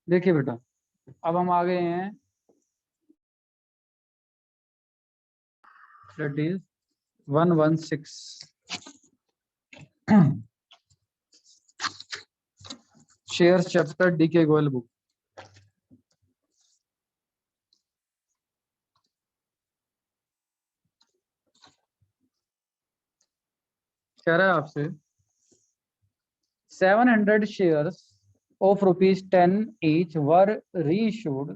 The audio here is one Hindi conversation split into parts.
देखिए बेटा, अब हम आ गए हैं, that is 116 share chapter DK Goyal book. कह रहा है आपसे 700 shares of ₹10 each were reissued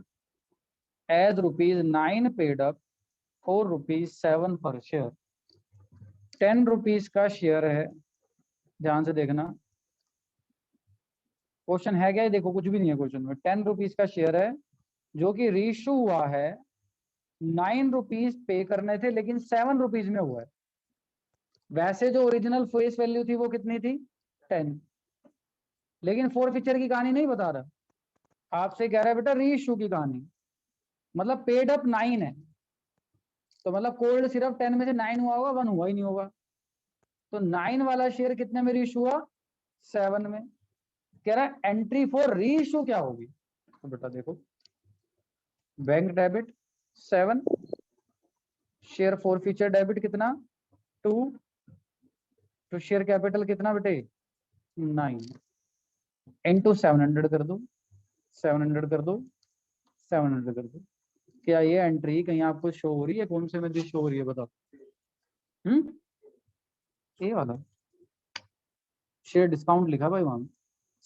as ₹9 paid up for ₹7 per share। 10 rupees का शेयर है, ध्यान से देखना। क्वेश्चन है क्या, देखो कुछ भी नहीं है क्वेश्चन में। 10 रुपीज का शेयर है जो कि रीइश्यू हुआ है, 9 रुपीज पे करने थे लेकिन 7 रुपीज में हुआ है। वैसे जो ओरिजिनल फेस वैल्यू थी वो कितनी थी, 10, लेकिन फोर फीचर की कहानी नहीं बता रहा, आपसे कह रहा है बेटा रीइश्यू की कहानी। मतलब पेड अप 9 है, तो मतलब कोल्ड सिर्फ 10 में से 9 हुआ होगा, 1 हुआ ही नहीं होगा। तो 9 वाला शेयर कितने में रीइश्यू हुआ, 7 में। कह रहा है एंट्री फॉर रीइश्यू क्या होगी, तो बेटा देखो, bank debit 7, share four feature debit कितना 2, तो शेयर कैपिटल कितना बेटे 9, इंटू 700 कर दो, 700 कर दो, 700 कर दो। क्या ये एंट्री कहीं आपको शो हो रही है, कौन से में शो हो रही है बताओ। ये वाला शेयर डिस्काउंट लिखा भाई, वहां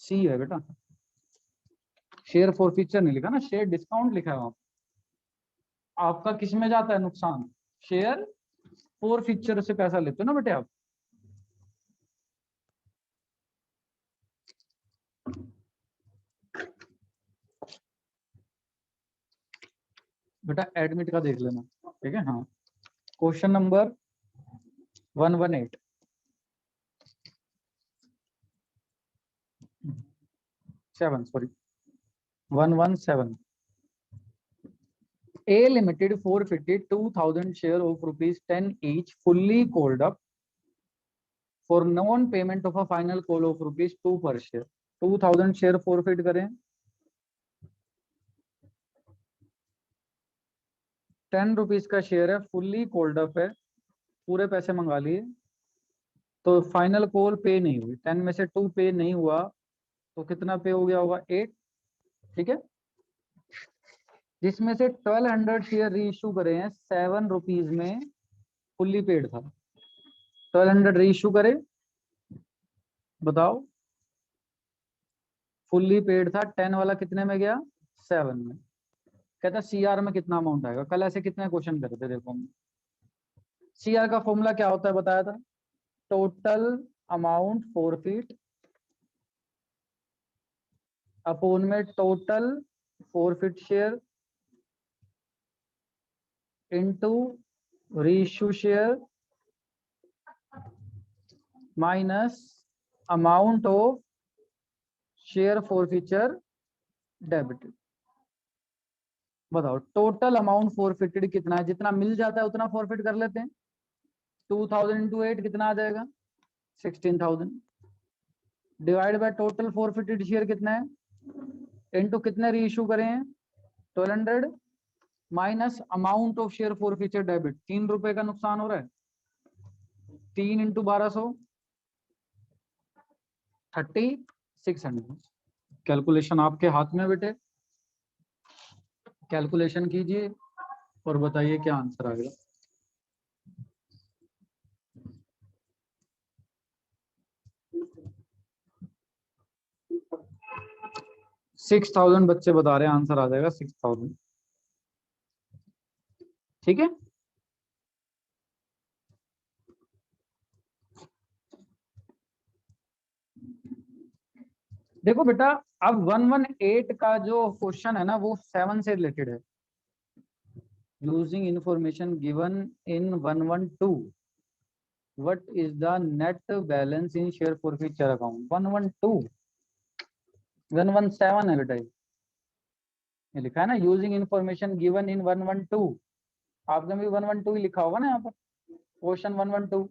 सी है बेटा, शेयर फोर फीचर नहीं लिखा ना, शेयर डिस्काउंट लिखा है वहां। आपका किस में जाता है नुकसान, शेयर फोर फीचर से पैसा लेते हो ना बेटे आप। बेटा एडमिट का देख लेना, ठीक है। हाँ, question number 118 7 sorry 117। A Limited forfeited 2,000 share of ₹10 each fully called up for non-payment of a final call of ₹2 per share। 2,000 share forfeit करें, 10 रुपीज का शेयर है, फुल्ली कॉल्ड अप है, पूरे पैसे मंगा लिए, तो फाइनल कॉल पे नहीं हुई, 10 में से 2 पे नहीं हुआ, तो कितना पे हो गया होगा 8, ठीक है। जिसमें से 1200 शेयर री इशू करे हैं 7 रुपीज में, फुल्ली पेड था। 1200 री इशू करे, बताओ, फुल्ली पेड था, 10 वाला कितने में गया 7 में। कहता सीआर में कितना अमाउंट आएगा। कल ऐसे कितने क्वेश्चन करे थे, देखो हमने। सीआर का फॉर्मूला क्या होता है बताया था, टोटल अमाउंट फॉरफिट अपोन में total forfeit share into reissue share minus amount of share forfeiture debited. बताओ टोटल अमाउंट फॉरफिटेड कितना है, जितना मिल जाता है उतना फॉरफिट कर लेते हैं। 2000 इंटू 8 कितना आ जाएगा 16,000, divide by total forfeited share कितना है, इनटू कितने री इशू करे हैं 1200, minus amount of share forfeiture debit. 3 रुपए का नुकसान हो रहा है, 3 इंटू 1200 3600। कैलकुलेशन आपके हाथ में बेटे, कैलकुलेशन कीजिए और बताइए क्या आंसर आएगा। 6000 बच्चे बता रहे हैं, आंसर आ जाएगा 6000, ठीक है। देखो बेटा, अब 118 का जो क्वेश्चन है ना वो 7 से रिलेटेड है। Using information given in 112 what is the net balance in share forfeiture account. 112 117 है बेटा, ये लिखा है ना, यूजिंग इंफॉर्मेशन गिवन इन 112। आपने भी 112 ही लिखा होगा ना यहाँ पर, क्वेश्चन 112,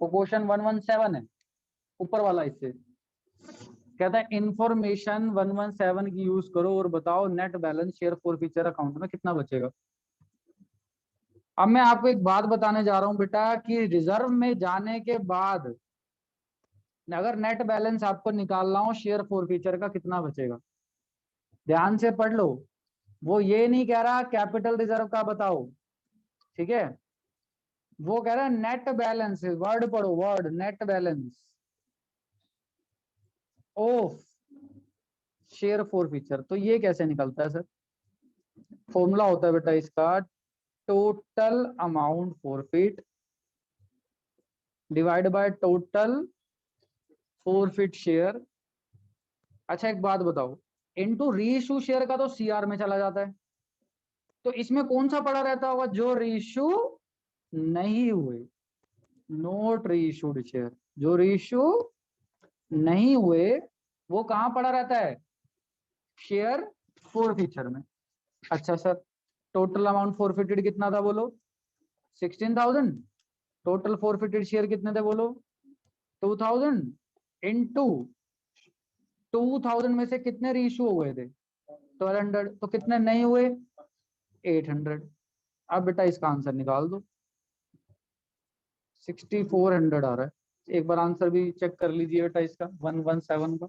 वो क्वेश्चन 117 है ऊपर वाला इससे। कहता है इंफॉर्मेशन 117 की यूज करो और बताओ net balance share for future account में कितना बचेगा। अब मैं आपको एक बात बताने जा रहा हूं बेटा कि रिजर्व में जाने के बाद अगर नेट बैलेंस आपको निकालना हो शेयर फॉर फ्यूचर का कितना बचेगा, ध्यान से पढ़ लो। वो ये नहीं कह रहा कैपिटल रिजर्व का बताओ, ठीक है, वो कह रहा है नेट बैलेंस, वर्ड पढ़ो, word net balance of share for future. तो ये कैसे निकलता है सर, फॉर्मूला होता है बेटा इसका total amount forfeit divide by total forfeit share. अच्छा एक बात बताओ, इनटू रीइश्यू शेयर का तो सीआर में चला जाता है, तो इसमें कौन सा पड़ा रहता होगा, जो रीइश्यू नहीं हुए, नोट रीइश्यूड शेयर, जो रीइश्यू नहीं हुए वो कहां पड़ा रहता है, शेयर फॉर फ्यूचर में। अच्छा सर, टोटल अमाउंट फॉरफिटेड कितना था बोलो, 16,000। टोटल फॉरफिटेड शेयर कितने थे बोलो, 2,000 इनटू 2,000 में से कितने रीइश्यू हुए थे, 1,200, तो कितने नहीं हुए, 800। अब बेटा इसका आंसर निकाल दो, 6,400 आ रहा है। एक बार आंसर भी चेक कर लीजिए बेटा इसका 117 का।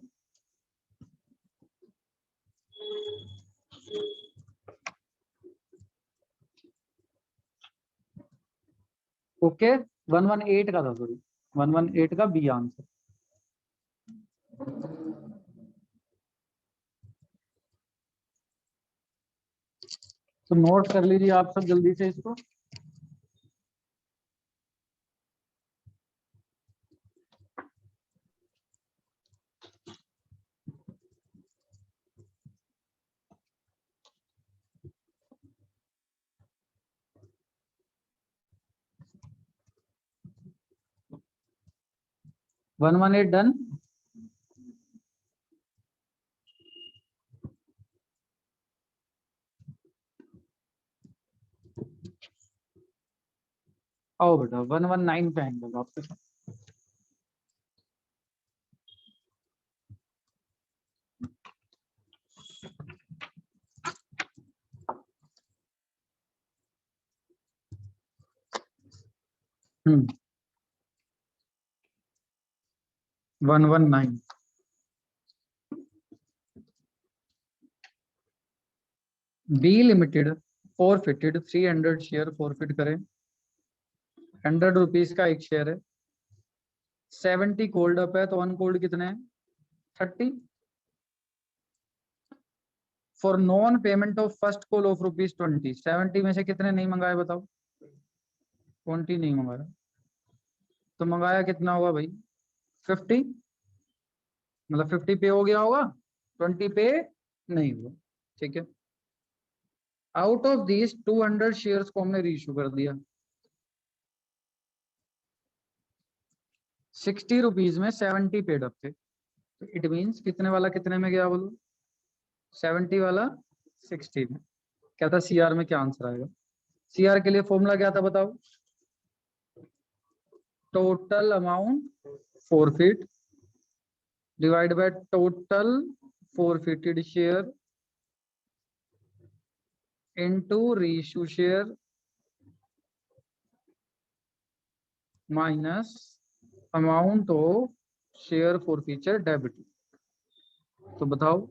ओके, 118 का था, सॉरी 118 का बी आंसर। तो नोट कर लीजिए आप सब जल्दी से इसको। One one eight done. आओ बेटा 119 पे आएंगे आपके साथ। Hmm 119। B limited forfeited 300 share forfeit करें, 100 रुपीज का एक शेयर है, 70 कोल्ड अप है, तो अनकोल्ड कितने हैं, 30। For non payment of first call of ₹20, 70 में से कितने नहीं मंगाए बताओ, 20 नहीं मंगाया, तो मंगाया कितना होगा भाई, 50, मतलब 50 पे हो गया होगा, 20 पे नहीं हुआ, ठीक है। आउट ऑफ दिस 200 शेयर्स को हमने रीइश्यू कर दिया, 60 रुपीज में 70 पेड अप थे, तो इट मीन्स कितने वाला कितने में गया बोलो, 70 वाला 60 में। क्या था सीआर में, क्या आंसर आएगा, सीआर के लिए फॉर्मूला क्या था बताओ, total amount forfeit divide by total forfeited share into reissue share minus amount of share for future debit. तो बताओ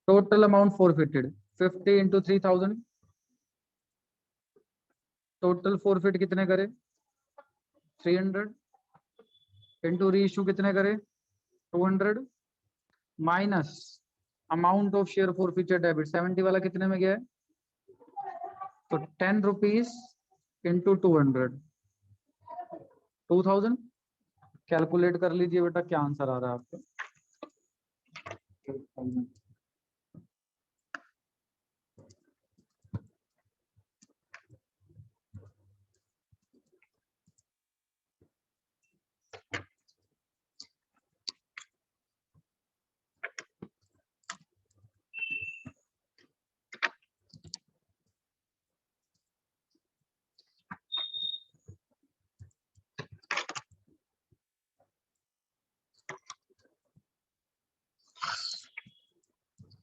total amount forfeited 50 into 3,000, total forfeit कितने करे 300 इंटू रीइश्यू कितने करे 200 minus amount of share for future debit 70 वाला कितने में गया है, तो 10 रुपीज इंटू 200, 2,000। कैलकुलेट कर लीजिए बेटा क्या आंसर आ रहा है आपका।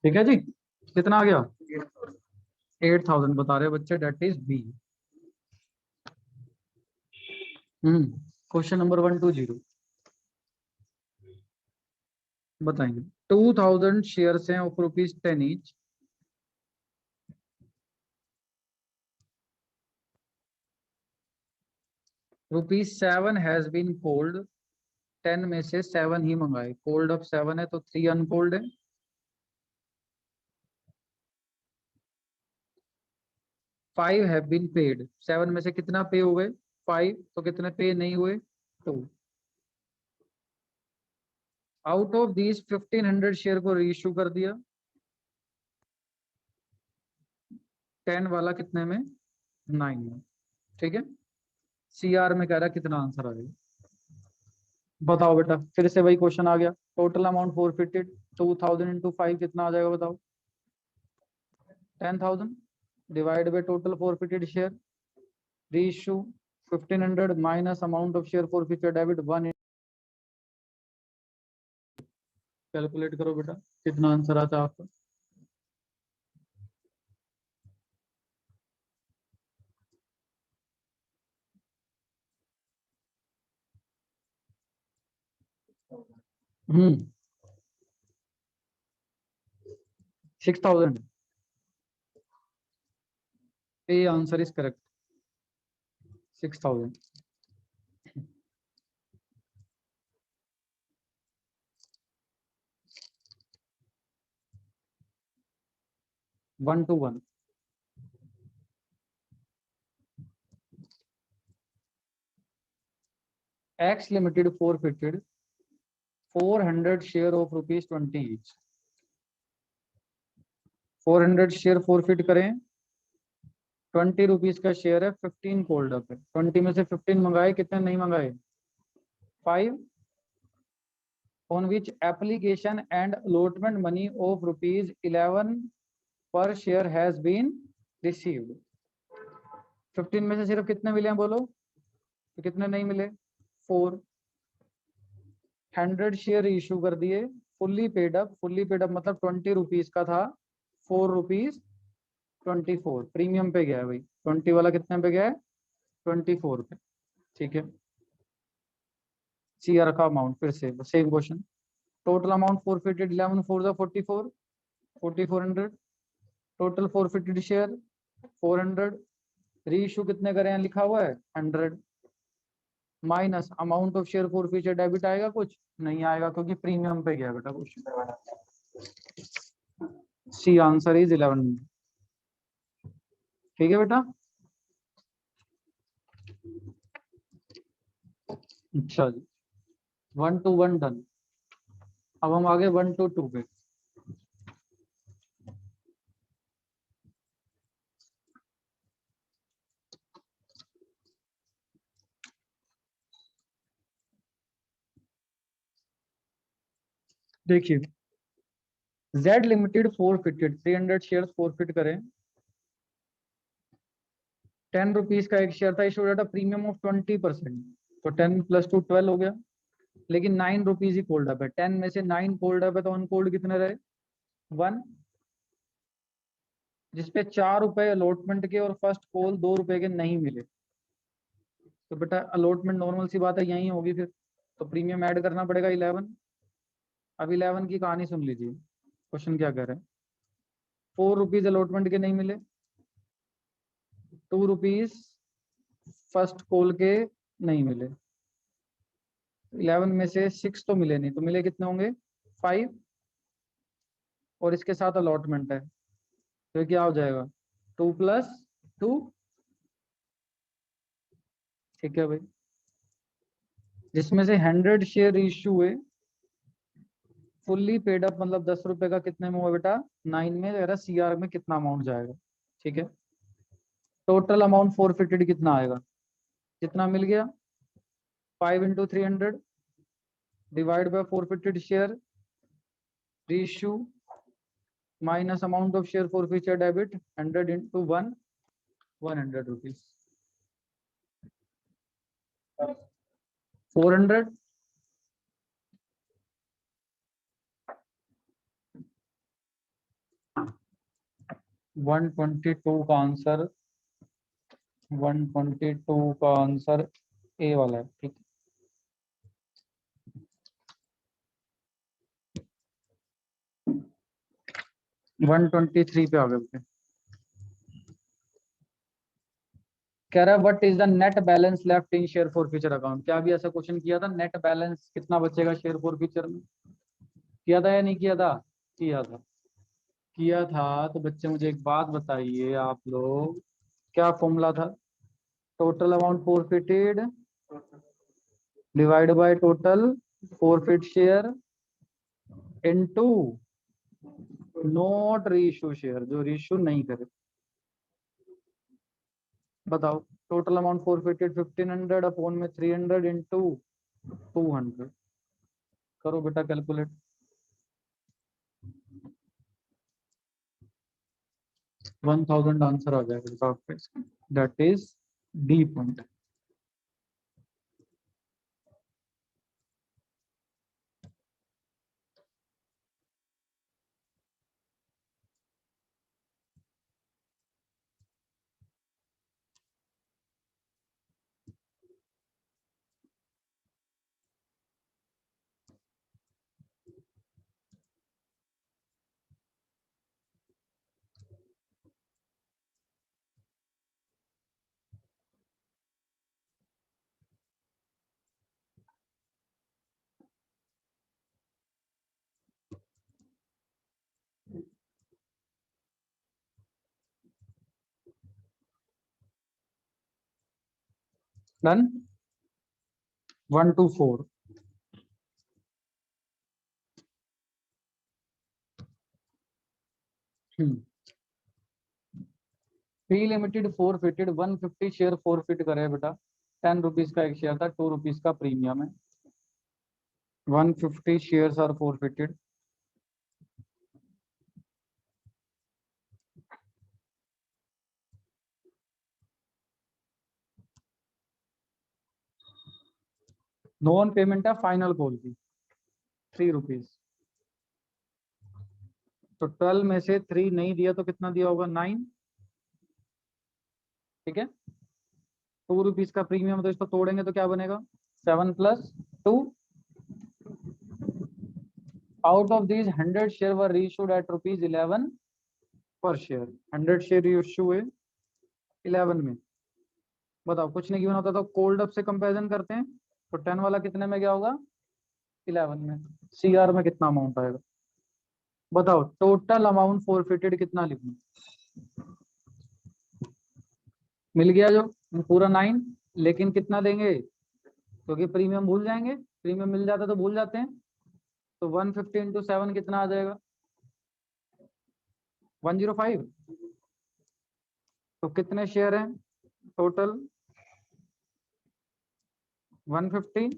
ठीक है जी, कितना आ गया? 8000 बता रहे बच्चे, that is B. Question number 120 बताएंगे। 2000 शेयर्स हैं of ₹10 each. ₹7 has been called. 10 में से 7 ही मंगाए, कोल्ड ऑफ 7 है तो 3 अनकोल्ड है। 5 हैव बीन पेड। 7 में से कितना पे हुए? 5। तो कितने पे नहीं हुए? 2। आउट ऑफ दीज 1500 शेयर को रीइश्यू कर दिया। 10 वाला कितने में? 9 में। ठीक है। CR में कह रहा है कितना आंसर आ गया? बताओ बेटा, फिर से वही क्वेश्चन आ गया। टोटल अमाउंट फोरफिटेड 2000 इंटू 5 कितना आ जाएगा बताओ? 10,000 divide by total forfeited share. Reissue 1500 minus amount of share forfeited debit 1। Calculate करो बेटा, कितना आंसर आता है आपका? हम्म 6000। A answer is correct, 6000। 1 to 1। X limited forfeited 400 share of ₹20 each. 400 share forfeit करें। 20 रुपीज का शेयर है, 15 कोल्ड अप है। 20 में से 15 मंगाए, कितने नहीं मंगाए? 5। On which application and allotment money of ₹11 per share has been received. 15 में से सिर्फ कितने मिले हैं बोलो? तो कितने नहीं मिले? 4। 100 शेयर इशू कर दिए, fully paid up. Fully paid up मतलब 20 रुपीज का था, ₹4.24 प्रीमियम पे गया है भाई। 20 वाला कितने पे गया है? 24 पे। ठीक है। CR का अमाउंट फिर से same question. Total amount forfeited 11 4 44, 4400। Total forfeited share 400। री इशू कितने करे हैं लिखा हुआ है? 100 minus amount of share forfeited debit आएगा? कुछ नहीं आएगा क्योंकि प्रीमियम पे गया बेटा क्वेश्चन। C answer is 11। ठीक है बेटा। अच्छा जी, 1 to 1 डन। अब हम आगे 1 to 2 पे। देखिए, Z limited forfeited 300 share forfeit करें। 10 रुपीज का एक शेयर था, इशू डाटा प्रीमियम ऑफ 20%। तो 10 प्लस 2 12 हो गया। लेकिन 9 रुपीज ही कोल्ड अप है। 10 में से 9 कोल्ड अप है तो अनकोल्ड कितने रहे? 1। जिसपे 4 रुपए अलॉटमेंट के और फर्स्ट कॉल 2 रुपए के नहीं मिले। तो बेटा अलॉटमेंट नॉर्मल सी बात है यही होगी फिर, तो प्रीमियम ऐड करना पड़ेगा 11। अब 11 की कहानी सुन लीजिए, क्वेश्चन क्या कह रहे हैं। 4 रुपीज अलॉटमेंट के नहीं मिले, 2 रुपीज फर्स्ट कॉल के नहीं मिले। 11 में से 6 तो मिले नहीं, तो मिले कितने होंगे? 5। और इसके साथ अलॉटमेंट है तो क्या हो जाएगा? 2 + 2। ठीक है भाई। जिसमें से 100 शेयर इशू हुए, फुल्ली पेड अप मतलब 10 रुपए का कितने में हुआ बेटा? 9 में। जरा CR में कितना अमाउंट जाएगा? ठीक है। टोटल अमाउंट फोरफिटेड कितना आएगा? कितना मिल गया? 5 × 300 divide by forfeited share. Reissue minus amount of share forfeited debit 100 × 1 ₹100। 400। 122 का आंसर 122 का आंसर ए वाला है। ठीक है, 123 पे आ गए। कह रहा है what is the net balance left in share for future account. क्या भी ऐसा क्वेश्चन किया था, नेट बैलेंस कितना बचेगा शेयर फॉर फ्यूचर में? किया था या नहीं किया था? किया था। किया था तो बच्चे मुझे एक बात बताइए आप लोग, क्या फॉर्मूला था? Total amount forfeited divide by total forfeit share into not reissue share, जो रीइश्यू नहीं करे। बताओ, टोटल अमाउंट फॉरफिटेड 1500 अपॉन में 300 इंटू 200। करो बेटा कैलकुलेट। 1000 आंसर आ जाएगा आपका इसका। That is D point. Done. 124। Pre limited forfeited 150 share forfeit करे बेटा। 10 रुपीज का एक शेयर था, 2 रुपीज का प्रीमियम है। 150 shares are forfeited. Non payment है फाइनल कॉल की 3 रुपीज। तो 12 में से 3 नहीं दिया तो कितना दिया होगा? 9। ठीक है, 2 रुपीज का प्रीमियम, तो इसको तोड़ेंगे तो क्या बनेगा? 7 plus 2। Out of these 100 share were reissued at ₹11 per share. 100 share issue हुए 11 में। बताओ, कुछ नहीं गिवन होता तो कोल्ड अप से कंपैरिजन करते हैं, तो 10 वाला कितने में गया होगा? 11 में। सीआर में कितना अमाउंट आएगा? बताओ, टोटल अमाउंट फॉरफिटेड कितना लिखूं? मिल गया जो पूरा 9। लेकिन कितना देंगे? क्योंकि प्रीमियम भूल जाएंगे, प्रीमियम मिल जाता तो भूल जाते हैं। तो 150 इंटू 7 कितना आ जाएगा? 105। तो कितने शेयर हैं टोटल? 150।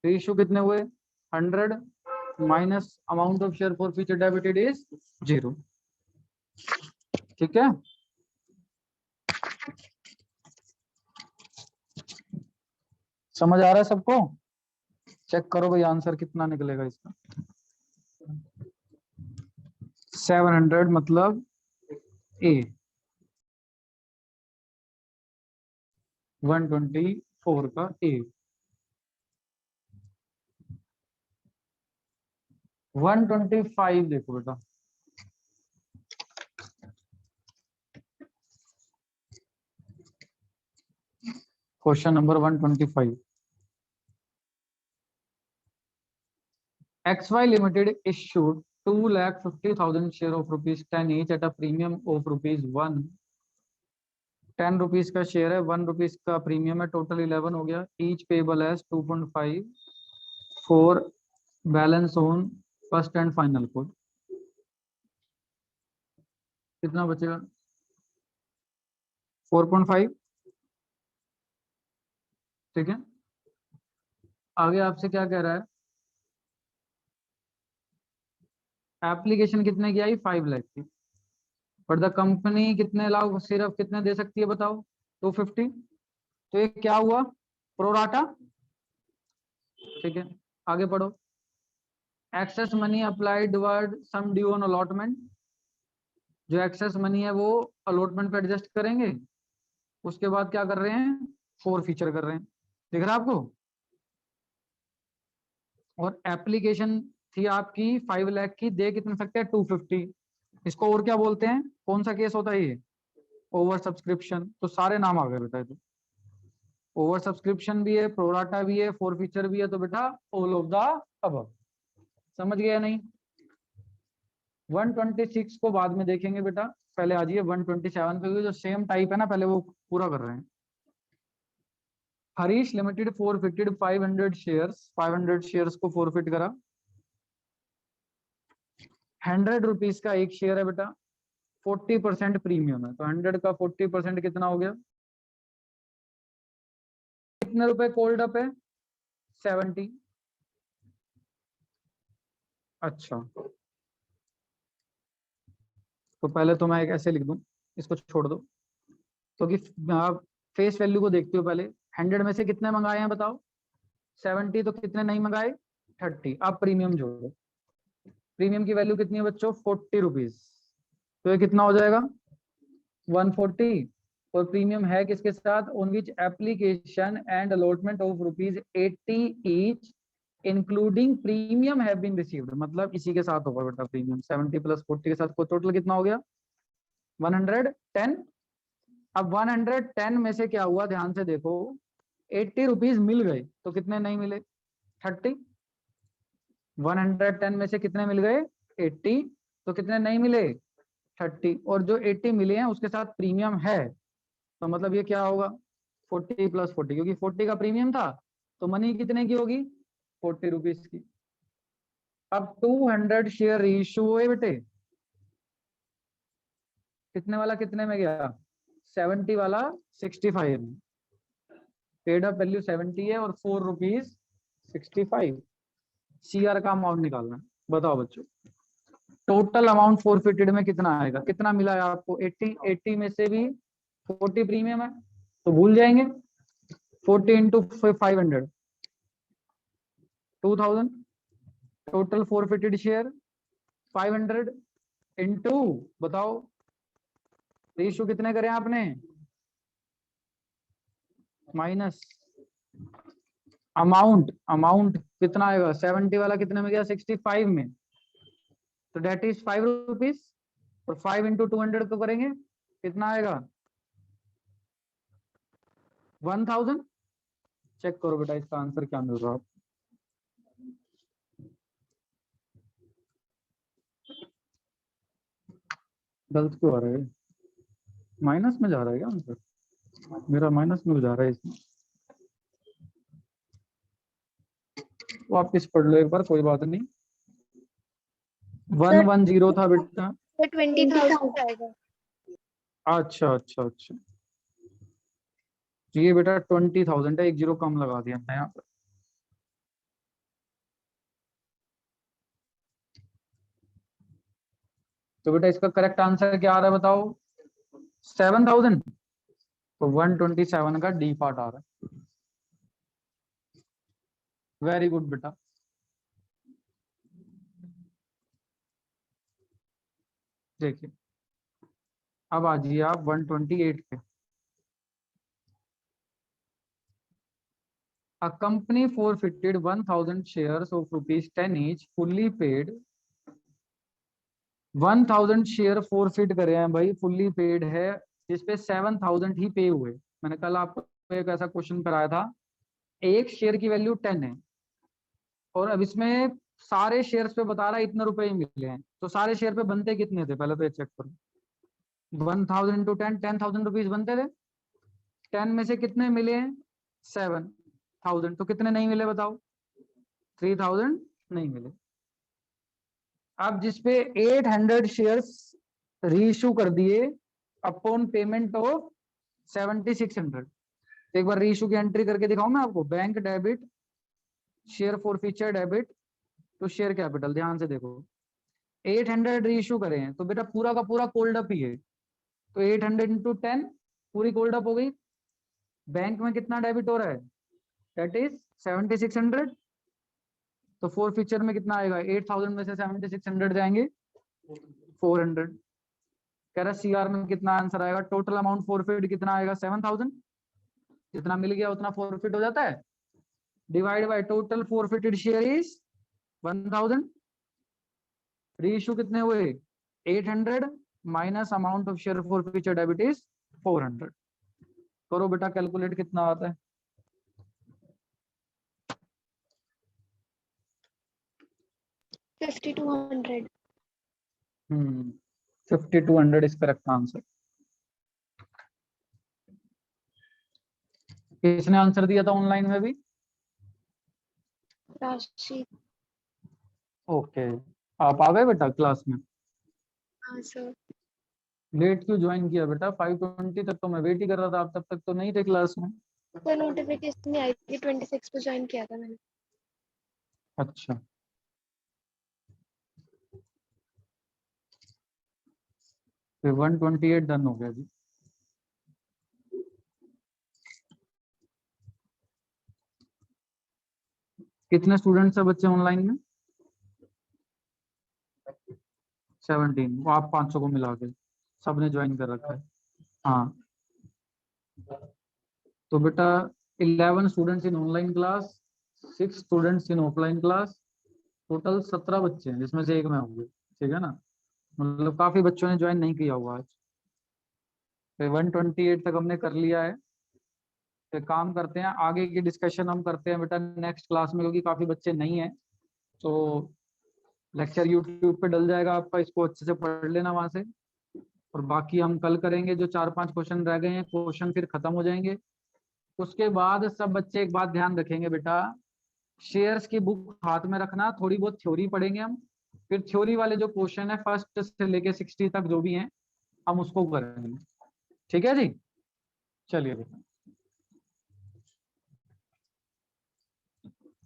इशू कितने हुए? 100 minus amount of share for future debited is 0। ठीक है, समझ आ रहा है सबको? चेक करो भाई आंसर कितना निकलेगा इसका। 700 मतलब ए। 124 का ए। 125 देखो बेटा। Question number 125। XY Limited issued 2,50,000 share of ₹10 each at a premium of ₹1। 10 rupees का शेयर है, 1 रुपीज का प्रीमियम है, टोटल 11 हो गया। Each payable as 2.5 for balance on first and final call. कितना बचेगा? 4.5। ठीक है, आगे आपसे क्या कह रहा है? एप्लीकेशन कितने की आई? 5 लाख की। पर द कंपनी कितने लाख सिर्फ कितने दे सकती है बताओ? 250। तो ये क्या हुआ? प्रोराटा। ठीक है, आगे पढ़ो। Excess money applied toward sum due on allotment. जो एक्सेस मनी है वो अलॉटमेंट पे एडजस्ट करेंगे, उसके बाद क्या कर रहे हैं, फोर फीचर कर रहे हैं। दिख रहा है आपको? और एप्लीकेशन थी आपकी 5 लाख की, दे कितने सकते हैं, 250। इसको और क्या बोलते हैं, कौन सा केस होता है ये, ओवर सब्सक्रिप्शन। तो सारे नाम आ गए बेटा, तो ओवर सब्सक्रिप्शन भी है, प्रोराटा भी है, फोर फीचर भी है, तो बेटा ऑल ऑफ द अबव। समझ गया नहीं? 126 को बाद में देखेंगे बेटा, पहले आ जाइए 127 पे, जो सेम टाइप है ना, पहले वो पूरा कर रहे हैं। Harish limited forfeited 500 shares, 500 shares को फोरफिट करा। 100 रुपीज का एक शेयर है बेटा, 40% प्रीमियम है, तो 100 का 40% कितना हो गया, कितने रुपए कोल्ड अप है, 70। अच्छा, तो पहले तो मैं एक ऐसे लिख दूं, इसको छोड़ दो, तो कि आप फेस वैल्यू को देखते हो पहले। 100 में से कितने मंगाए हैं बताओ, 70, तो कितने नहीं मंगाए, 30। अब प्रीमियम जोड़ो, प्रीमियम की वैल्यू कितनी है बच्चों, 40 रुपीज, तो ये कितना हो जाएगा, 140। और प्रीमियम है किसके साथ, on which application and allotment of ₹80 each including premium have been received, मतलब इसी के साथ होगा बेटा प्रीमियम, 70 प्लस 40 के साथ, को टोटल कितना हो गया, 110। अब 110 में से क्या हुआ, ध्यान से देखो, 80 रुपीज मिल गए, तो कितने नहीं मिले, 30। 110 में से कितने मिल गए, 80, तो कितने नहीं मिले, 30। और जो 80 मिले हैं उसके साथ प्रीमियम है, तो मतलब ये क्या होगा, 40 प्लस 40, क्योंकि 40 का प्रीमियम था, तो मनी कितने की होगी, 40 रुपीज की। अब 200 शेयर इशू हुए बेटे, कितने वाला कितने में गया, 70 वाला 65 में, पेड अप वैल्यू 70 है और 4 रुपीज 65। सीआर का अमाउंट निकालना है, बताओ बच्चों, टोटल अमाउंट फोरफिटेड में कितना आएगा, कितना मिला है आपको, 80। 80 में से भी 40 प्रीमियम है, तो भूल जाएंगे, 40 into 500, 2000। Total forfeited share 500 into, बताओ रेशियो कितने करे आपने, माइनस अमाउंट, अमाउंट कितना आएगा, 70 वाला कितने में गया, 65 में, तो डेट इज 5 रुपीज। और 5 इंटू 200 को करेंगे, कितना आएगा, 1000। चेक करो बेटा इसका आंसर क्या मिल रहा है, गलत क्यों आ रहा है, माइनस में जा रहा है क्या आंसर, मेरा माइनस में जा रहा है इसमें, वापिस पढ़ लो एक बार, कोई बात नहीं। 110 था बेटा, 20,000 आएगा। अच्छा अच्छा अच्छा, ये बेटा 20,000 है, एक जीरो कम लगा दिया मैं यहाँ पर। तो बेटा इसका करेक्ट आंसर क्या आ रहा है बताओ, 7000, तो 127 का डी पार्ट आ रहा है। वेरी गुड बेटा। देखिए अब आ जाइए आप 128 पे। A company forfeited 1000 shares of ₹10 each, fully paid। 1000 share forfeit करे हैं भाई, फुल्ली पेड है, जिसपे 7000 ही पे हुए। मैंने कल आपको एक ऐसा क्वेश्चन कराया था, एक शेयर की वैल्यू 10 है, और अब इसमें सारे शेयर्स पे बता रहा है इतने रुपए ही मिले हैं, तो सारे शेयर पे बनते कितने थे, पहले तो ये चेक करो, 1000 इंटू 10, 10,000 रुपीज बनते थे। 10 में से कितने मिले हैं, 7000, तो कितने नहीं मिले बताओ, 3000 नहीं मिले। अब जिसपे 800 शेयर्स रीइश्यू कर दिए अपॉन पेमेंट ऑफ 7600, एक बार रीइश्यू की एंट्री करके दिखाऊं मैं आपको, bank debit, share forfeiture debit to share capital, ध्यान से देखो, 800 रीइश्यू करे हैं, तो बेटा पूरा का पूरा कोल्ड अप ही है, तो 800 इंटू 10 पूरी कोल्ड अप हो गई। बैंक में कितना डेबिट हो रहा है, दैट इज 7600, तो फोर फीचर में कितना आएगा, 8000 में से 7600 जाएंगे 400, कह रहा सीआर में कितना आंसर आएगा, टोटल अमाउंट फॉरफिट कितना आएगा 7000, जितना मिल गया उतना फॉरफिट हो जाता है, divide by total forfeited share is 1000, reissue कितने हुए 800 minus amount of share forfeited debit is 400। करो बेटा कैलकुलेट कितना आता है। 5200। 5200 इज करेक्ट आंसर। किसने आंसर दिया था ऑनलाइन में भी? राशि। ओके, आप आ गए बेटा क्लास में? हाँ सर। लेट क्यों ज्वाइन किया बेटा? 5:20 तक तो मैं वेट ही कर रहा था, आप तब तक तो नहीं थे क्लास में। सर नोटिफिकेशन नहीं आई थी, 26 को ज्वाइन किया था मैंने। अच्छा, फिर 128 डन हो गया जी। कितने स्टूडेंट्स हैं बच्चे ऑनलाइन में? 17। वो आप 500 को मिला के सबने ज्वाइन कर रखा है। हाँ, तो बेटा 11 students in online class, 6 students in offline class, total 17 बच्चे हैं जिसमें से एक मैं हूँ, ठीक है ना? मतलब काफी बच्चों ने ज्वाइन नहीं किया हुआ आज। फिर 128 तक हमने कर लिया है। फिर काम करते हैं, आगे की डिस्कशन हम करते हैं बेटा नेक्स्ट क्लास में, क्योंकि काफी बच्चे नहीं हैं। तो लेक्चर यूट्यूब पे डल जाएगा आपका, इसको अच्छे से पढ़ लेना वहां से। और बाकी हम कल करेंगे, जो 4-5 क्वेश्चन रह गए हैं, क्वेश्चन फिर खत्म हो जाएंगे। उसके बाद सब बच्चे एक बात ध्यान रखेंगे बेटा, शेयर्स की बुक हाथ में रखना, थोड़ी बहुत थ्योरी पढ़ेंगे हम, फिर थ्योरी वाले जो क्वेश्चन है फर्स्ट से लेके 60 तक जो भी हैं हम उसको करेंगे, ठीक है जी? चलिए बेटा।